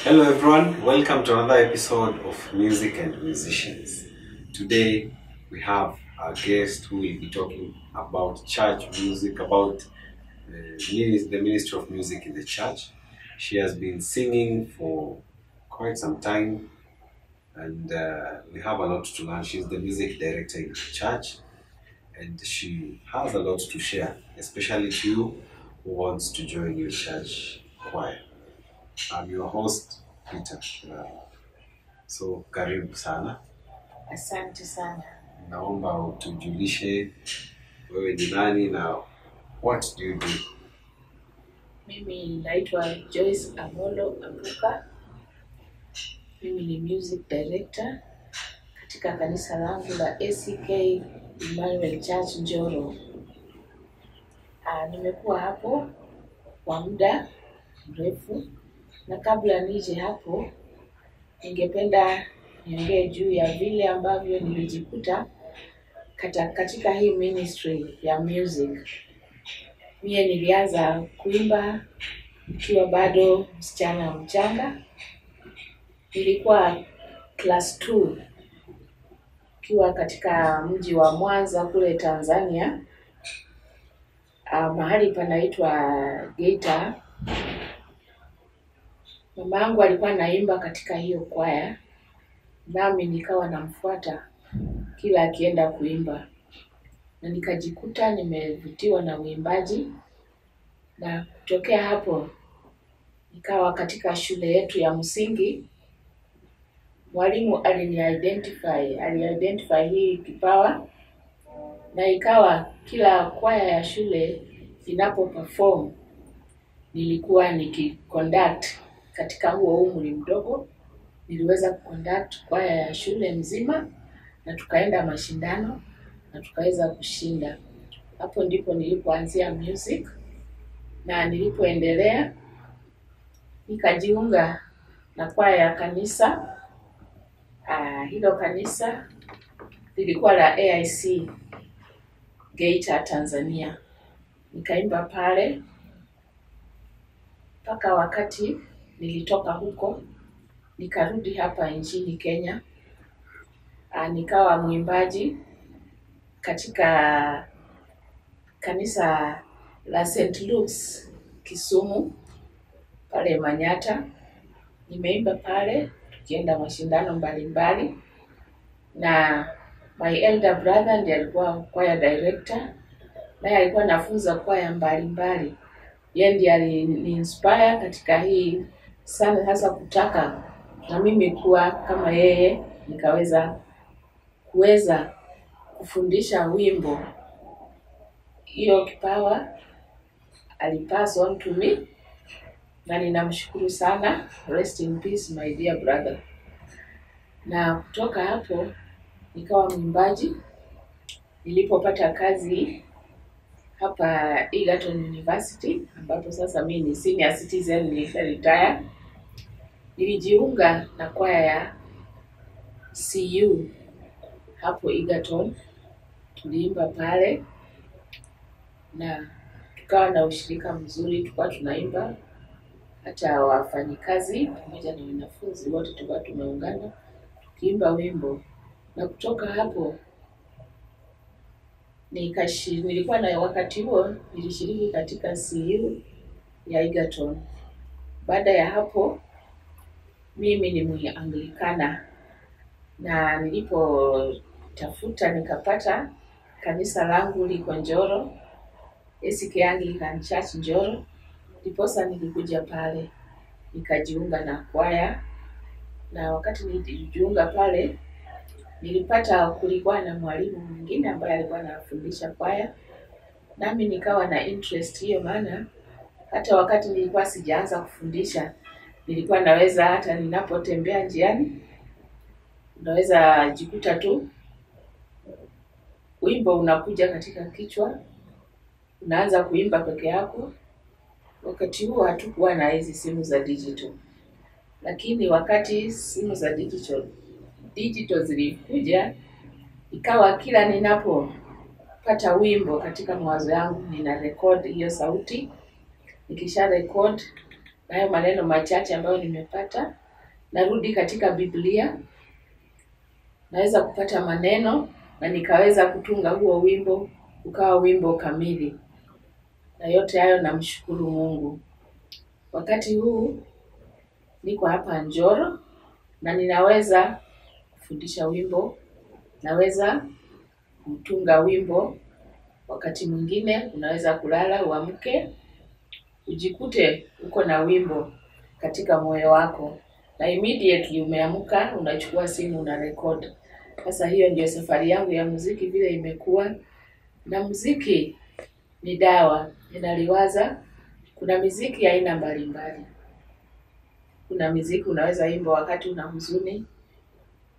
Hello everyone, welcome to another episode of Music and Musicians. Today we have a guest who will be talking about church music, about the ministry of music in the church. She has been singing for quite some time and we have a lot to learn. She's the music director in the church and she has a lot to share, especially to you who wants to join your church choir. I'm your host, Peter. So karibu sana. Asante sana. Naomba utujulishe wewe ni nani na what do you do? Mimi naitwa Joyce Amolo Ambuka. Mimi ni music director katika kanisa langu la ACK Emmanuel Church Njoro. Nimekuwa hapo kwa muda mrefu, na kabla nije hapo ningependa niongee juu ya vile ambavyo nilijikuta katika hii ministry ya music. Mie nilianza kuimba nikiwa bado msichana mchanga. Nilikuwa class 2 nikiwa katika mji wa Mwanza kule Tanzania, mahali panaitwa Geita. Mama yangu alikuwa anaimba katika hiyo kwaya, nami nikawa namfuata kila akienda kuimba, na nikajikuta nimevutiwa na uimbaji. Na kutokea hapo nikawa katika shule yetu ya msingi. Mwalimu aliidentify hii kipawa, na ikawa kila kwaya ya shule inapo perform nilikuwa nikiconduct. Katika huo umri mdogo niliweza kuconduct kwaya ya shule nzima, na tukaenda mashindano na tukaweza kushinda. Hapo ndipo nilipoanzia music, na nilipoendelea nikajiunga na kwaya ya kanisa. Hilo kanisa lilikuwa la AIC Geita, Tanzania. Nikaimba pale mpaka wakati nilitoka huko nikarudi hapa nchini Kenya. Nikawa mwimbaji katika kanisa la St. Luke's Kisumu pale Manyata. Nimeimba pale tukienda mashindano mbalimbali, na my elder brother ndiye alikuwa choir director, naye alikuwa anafunza kwaya mbalimbali. Yeye ndiye aliniinspire katika hii sana, hasa kutaka na mimi kuwa kama yeye, nikaweza kufundisha wimbo. Hiyo kipawa alipass on to me, na ninamshukuru sana. Rest in peace my dear brother. Na kutoka hapo nikawa mwimbaji. Nilipopata kazi hapa Egerton University, ambapo sasa mimi ni senior citizen, niliretire. Nilijiunga na kwaya ya CU hapo Egerton. Tuliimba pale na tukawa na ushirika mzuri, tulikuwa tunaimba hata wafanyikazi pamoja na wanafunzi wote tulikuwa tumeungana tukiimba wimbo. Na kutoka hapo nilikuwa na wakati huo nilishiriki katika CU ya Egerton. Baada ya hapo mimi ni Mwanglikana, na nilipotafuta nikapata kanisa langu liko Njoro, ACK Anglican Church Njoro. Ndiposa nilikuja pale nikajiunga na kwaya, na wakati nilijiunga pale nilipata kulikuwa na mwalimu mwingine ambaye alikuwa anafundisha kwaya, nami nikawa na interest hiyo, maana hata wakati nilikuwa sijaanza kufundisha nilikuwa naweza, hata ninapotembea njiani unaweza jikuta tu wimbo unakuja katika kichwa, unaanza kuimba peke yako. Wakati huo hatukuwa na hizi simu za digital, lakini wakati simu za digital zilikuja, ikawa kila ninapopata wimbo katika mawazo yangu nina record hiyo sauti. Nikisha record na hayo maneno machache ambayo nimepata, narudi katika Biblia, naweza kupata maneno na nikaweza kutunga huo wimbo ukawa wimbo kamili. Na yote hayo namshukuru Mungu. Wakati huu niko hapa Njoro na ninaweza kufundisha wimbo, naweza kutunga wimbo. Wakati mwingine unaweza kulala uamke ujikute uko na wimbo katika moyo wako, na immediately umeamka unachukua simu una record. Sasa hiyo ndio safari yangu ya muziki vile imekuwa. Na muziki ni dawa, ninaliwaza. Kuna muziki aina mbalimbali. Kuna muziki unaweza imba wakati una huzuni,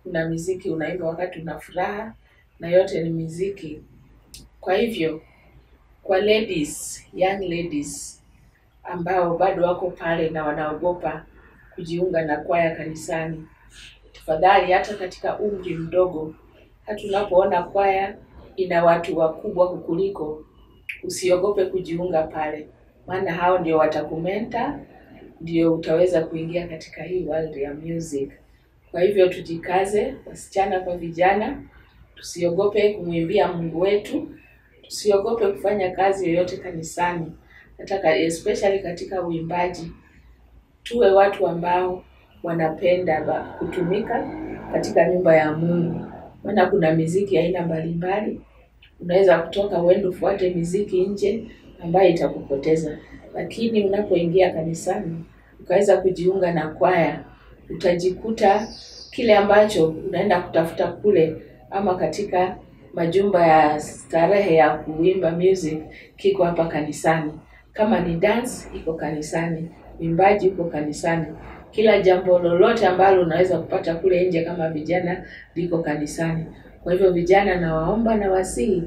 kuna muziki unaimba wakati una furaha, na yote ni muziki. Kwa hivyo, kwa ladies, young ladies ambao bado wako pale na wanaogopa kujiunga na kwaya kanisani, tafadhali hata katika umri mdogo, hata unapoona kwaya ina watu wakubwa kukuliko, usiogope kujiunga pale. Maana hao ndio watakumenta, ndio utaweza kuingia katika hii world ya music. Kwa hivyo tujikaze, wasichana kwa vijana, tusiogope kumwimbia Mungu wetu, tusiogope kufanya kazi yoyote kanisani, hata especially katika uimbaji. Tuwe watu ambao wanapenda kutumika katika nyumba ya Mungu. Maana kuna muziki aina mbalimbali. Unaweza kutoka uende ufuate muziki nje ambayo itakupoteza. Lakini unapoingia kanisani, ukaweza kujiunga na kwaya, utajikuta kile ambacho unaenda kutafuta kule ama katika majumba ya starehe ya kuimba music kiko hapa kanisani. Kama ni dance iko kanisani, uimbaji uko kanisani. Kila jambo lolote ambalo unaweza kupata kule nje kama vijana liko kanisani. Kwa hivyo vijana nawaomba na wasihi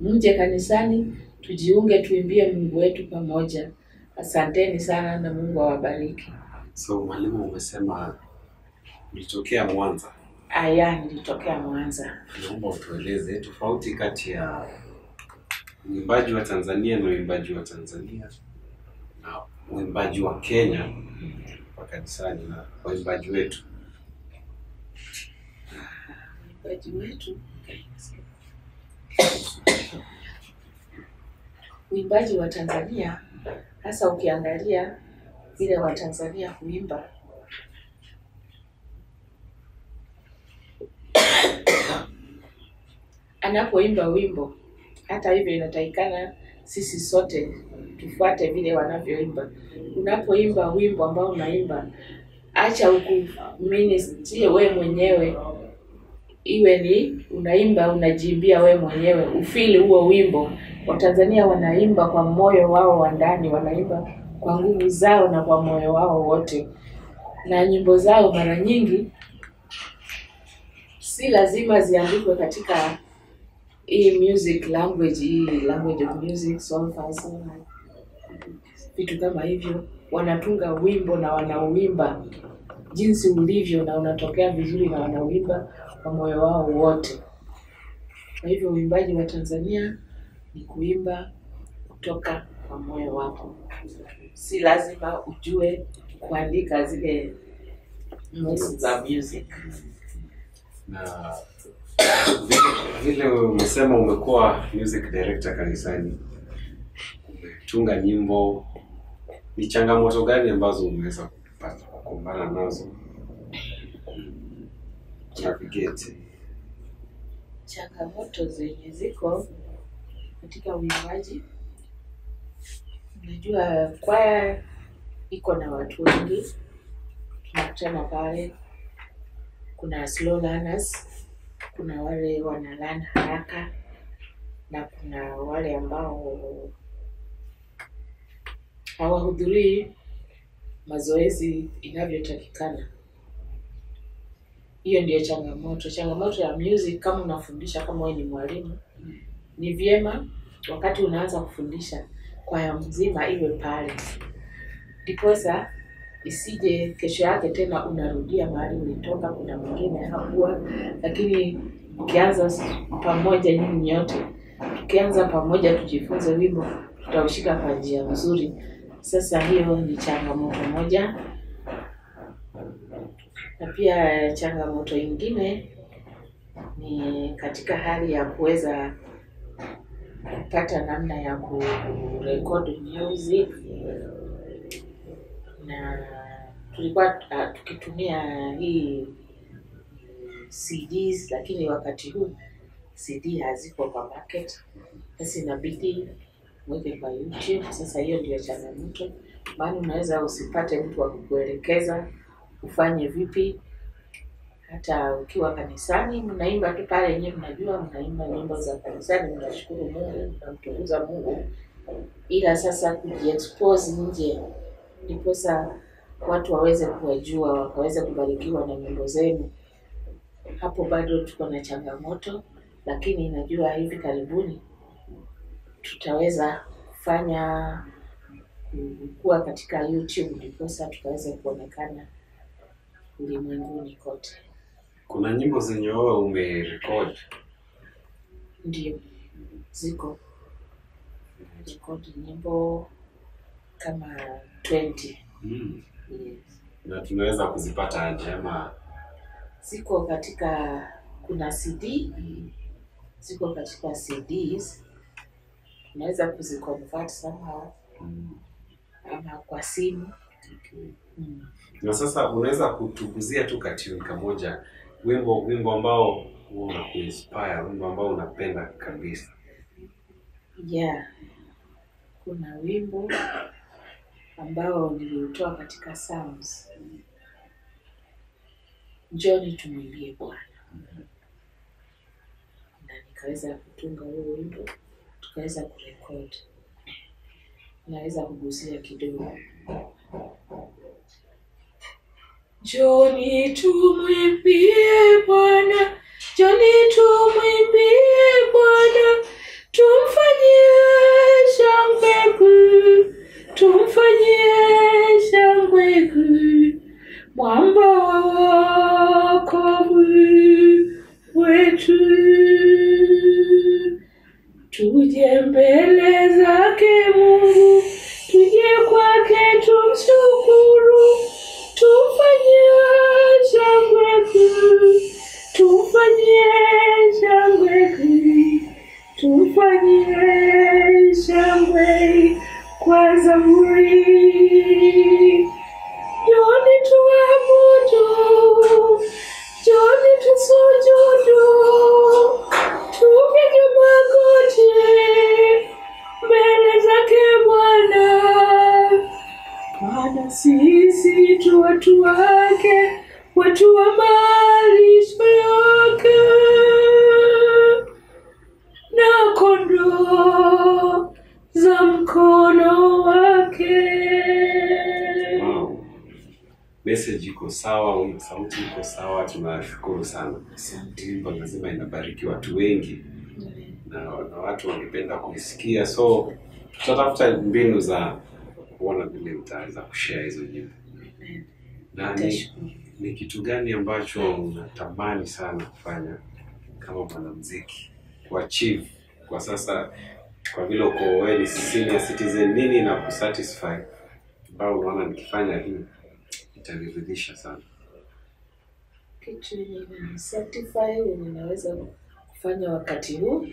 mje kanisani, tujiunge tuimbie Mungu wetu pamoja. Asanteni sana na Mungu awabariki. So mwalimu, umesema ulitokea Mwanza? Aya, nilitokea Mwanza. Naomba utueleze tofauti kati ya uimbaji wa Tanzania na uimbaji wa Tanzania na uimbaji wa Kenya wa kanisani na uimbaji wetu. Uimbaji wetu, uimbaji wa Tanzania, hasa ukiangalia vile wa Tanzania huimba, anapoimba wimbo, hata hivyo inatakikana sisi sote tufuate vile wanavyoimba. Unapoimba wimbo ambao unaimba, acha ukuministie wewe mwenyewe, iwe ni unaimba unajiimbia wewe mwenyewe, ufili huo wimbo. Watanzania wanaimba kwa moyo wao wa ndani, wanaimba kwa nguvu zao na kwa moyo wao wote. Na nyimbo zao mara nyingi si lazima ziandikwe katika hii music language, hii language of music, soul, falsetto, vitu kama hivyo. Wanatunga wimbo na wanauimba jinsi ulivyo na unatokea vizuri, na wanauimba kwa moyo wao wote. Kwa hivyo uimbaji wa Tanzania ni kuimba kutoka kwa moyo wako. Si lazima ujue kuandika zile notes za music. Na vile umesema umekuwa music director kanisani, umetunga nyimbo, ni changamoto gani ambazo umeweza kupata kukumbana nazo? Navigate changamoto zenye ziko katika uimbaji. Unajua kwaya iko na watu wengi, tunakutana pale. Kuna slow learners, kuna wale wana learn haraka, na kuna wale ambao hawahudhurii mazoezi inavyotakikana. Hiyo ndio changamoto. Changamoto ya music, kama unafundisha, kama wewe ni mwalimu, ni vyema wakati unaanza kufundisha kwaya mzima iwe pale. Ndiposa isije kesho yake tena unarudia mahali ulitoka, kuna mwingine hakuwa. Lakini ukianza pamoja nyinyi nyote, tukianza pamoja tujifunze wimbo, tutaushika kwa njia nzuri Sasa hiyo ni changamoto moja, na pia changamoto ingine ni katika hali ya kuweza kupata namna ya kurekodi music, na tulikuwa tukitumia hii CDs, lakini wakati huu CD haziko kwa market. Sasa inabidi mweke kwa YouTube. Sasa hiyo ndio changamoto, maana unaweza usipate mtu wa kukuelekeza ufanye vipi. Hata ukiwa kanisani mnaimba tu pale yenyewe, mnajua mnaimba nyimbo za kanisani, mnashukuru Mungu, mnamtukuza Mungu, ila sasa kujiexpose nje ndiposa watu waweze kuwajua, wakaweze kubarikiwa na nyimbo zenu, hapo bado tuko na changamoto. Lakini najua hivi karibuni tutaweza kufanya kuwa katika YouTube ndiposa tukaweze kuonekana ulimwenguni kote. Kuna nyimbo zenye wewe umerecord? Ndio, ziko record nyimbo kama 20. Yes. Na tunaweza kuzipata aje ama? Ziko katika, kuna CD, ziko katika CDs, unaweza kuziconvert somehow ama kwa simu. Okay. Na sasa unaweza kutuguzia tu katuni kamoja, wimbo ambao unakuinspire, wimbo ambao unapenda kabisa? Yeah, kuna wimbo ambao niliutoa katika Psalms, Njoni Tumwimbie Bwana, na nikaweza kutunga huo wimbo, tukaweza kurekodi. Naweza kugusia kidogo. Njoni tumwimbie Bwana, njoni tumwimbie Bwana, tumfanyie shangwe kuu, tumfanyie shangwe kuu, mwamba wa wokovu wetu. Tuje mbele zake Mungu, tuje kwake tumshukuru, tumfanyie shangwe kuu, tumfanyie shangwe kuu, tumfanyie shangwe kwa zaburi. Njoni tuabudu, njoni tusujudu, tupige magoti mbele zake Bwana. Bwana sisi tu watu wake, watu wa malisho yake, na kondoo za mkono wake. Wow. Message iko sawa, sauti iko sawa, tunashukuru sana. Asante. Wimbo lazima inabariki watu wengi na watu wangependa kuisikia, so tutatafuta mbinu za kuona vile utaweza kushare hizo nyimbo. Na ni kitu gani ambacho unatamani sana kufanya kama mwanamuziki, kuachieve kwa sasa, kwa vile uko wewe ni senior citizen, nini na kusatisfy ambao unaona nikifanya hii itaniridhisha sana? Kitu certify ninaweza kufanya wakati huu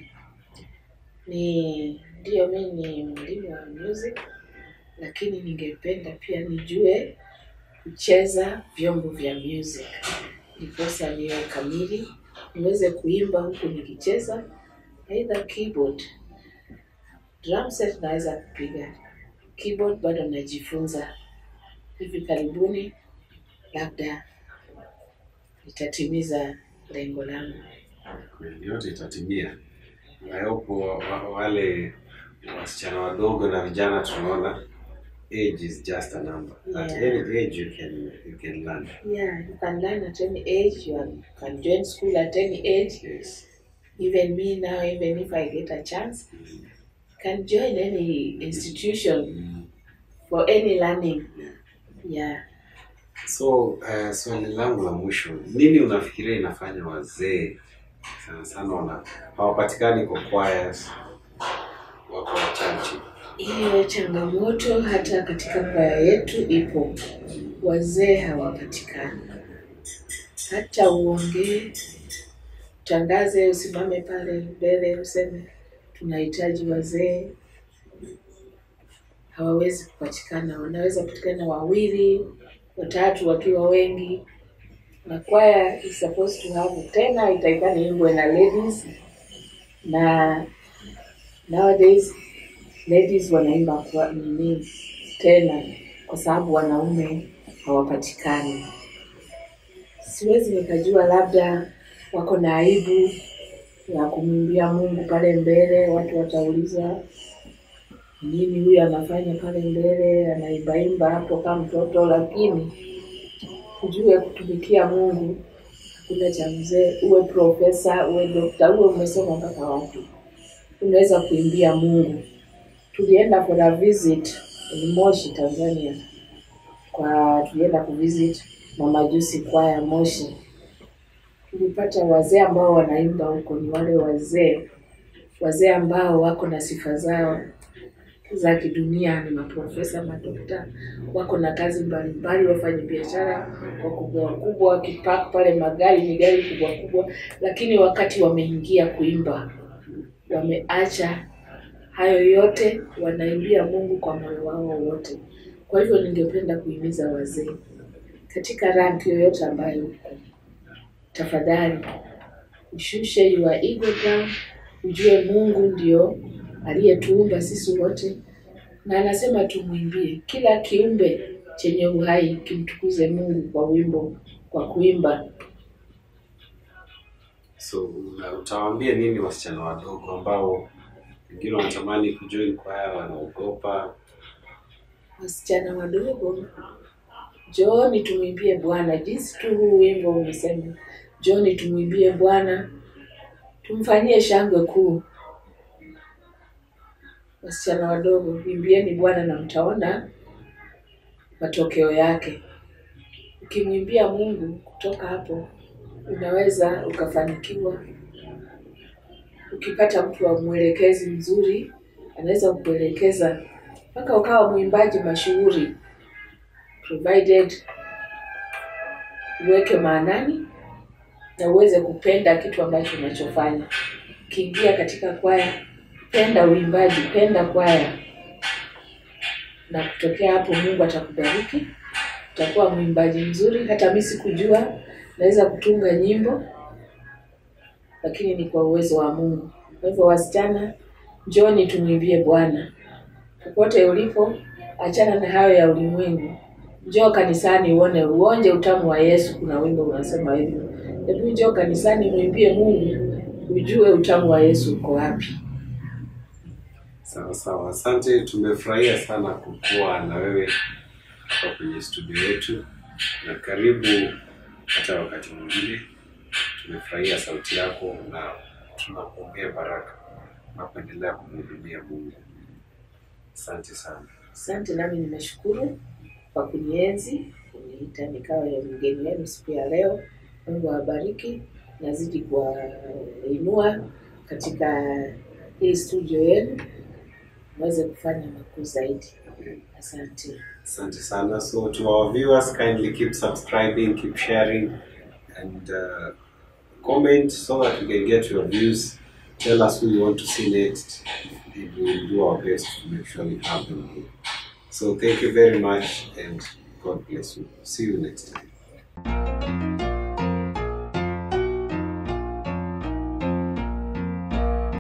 ni, ndio mimi ni mwalimu wa music, lakini ningependa pia nijue kucheza vyombo vya music, ndiposa niwe kamili, niweze kuimba huku nikicheza, either keyboard. Drum set naweza kupiga, keyboard bado najifunza. Hivi karibuni labda nitatimiza lengo langu. Kweli yote itatimia. Hapo wale wasichana wadogo na vijana tunaona age is just a number. At any age you can learn. Yeah, you can learn at any age. You can join school at any age. Yes. Even me now, even if I get a chance, can join any institution for any learning. Yeah. So, swali langu la mwisho, nini unafikiria inafanya wazee sana sana hawapatikani kwa choirs, wako wachache? Hiyo changamoto hata katika kwaya yetu ipo. Wazee hawapatikani. Hata uongee, tangaze, usimame pale mbele useme tunahitaji wazee, hawawezi kupatikana. Wanaweza kupatikana 2, 3 wakiwa wengi. Na kwaya is supposed to have tena itaikana imbwe na ladies, na nowadays ladies wanaimba kwa nini tena kwa sababu wanaume hawapatikani. Siwezi nikajua, labda wako na aibu ya kumwimbia Mungu pale mbele. Watu watauliza nini huyu anafanya pale mbele, anaimba hapo kama mtoto. Lakini kujue kutumikia Mungu hakuna cha mzee. Uwe profesa, uwe dokta, uwe umesoma mpaka wapi, unaweza kuimbia Mungu. Tulienda for a visit in Moshi, Tanzania. Tulienda kuvisit Mama Jusi kwaya Moshi. Tulipata wazee ambao wanaimba huko. Ni wale wazee ambao wako na sifa zao za kidunia, ni maprofesa, madokta, wako na kazi mbalimbali, wafanya biashara wakubwa, wakipark pale magari kubwa. Lakini wakati wameingia kuimba, wameacha hayo yote, wanaimbia Mungu kwa moyo wao wote. Kwa hivyo ningependa kuhimiza wazee katika rank yoyote ambayo uko, tafadhali ushushe your ego down, ujue Mungu ndio aliyetuumba sisi wote, na anasema tumuimbie. Kila kiumbe chenye uhai kimtukuze Mungu kwa wimbo, kwa kuimba. So utawaambia nini wasichana wadogo ambao wengine wanatamani kujoin kwaya, wanaogopa? Wasichana wadogo, John tumuimbie Bwana. Jinsi tu wimbo umesema, John tumuimbie Bwana, tumfanyie shangwe kuu. Wasichana wadogo, imbieni Bwana na mtaona matokeo yake. Ukimwimbia Mungu, kutoka hapo unaweza ukafanikiwa. Ukipata mtu wa mwelekezi mzuri, anaweza kukuelekeza mpaka ukawa mwimbaji mashuhuri, provided uweke maanani na uweze kupenda kitu ambacho unachofanya. Ukiingia katika kwaya, penda uimbaji, penda kwaya, na kutokea hapo Mungu atakubariki. Utakuwa mwimbaji mzuri. Hata mimi sikujua naweza kutunga nyimbo, lakini ni kwa uwezo wa Mungu. Kwa hivyo wasichana, njoni tumwimbie Bwana. Popote ulipo, achana na hayo ya ulimwengu. Njoo kanisani uonje utamu wa Yesu. Kuna wimbo unasema hivyo. Hebu njoo kanisani mwimbie Mungu, ujue utamu wa Yesu uko wapi. Sawa. Asante, tumefurahia sana kukua na wewe hapa kwenye studio yetu, na karibu hata wakati mwingine. Tumefurahia sauti yako na tunakuombea baraka na kuendelea kumhudumia Mungu. Asante sana. Asante, nami nimeshukuru kwa kunienzi, kuniita nikawa ya mgeni wenu siku ya leo. Mungu awabariki, nazidi kuwainua katika hii studio yenu, mweze kufanya makuu zaidi. Asante. Asante sana. So to our viewers, kindly keep subscribing, keep sharing, and comment so that we can get your views. Tell us who you want to see next. We will do our best to make sure we have them. So thank you very much, and God bless you. See you next time.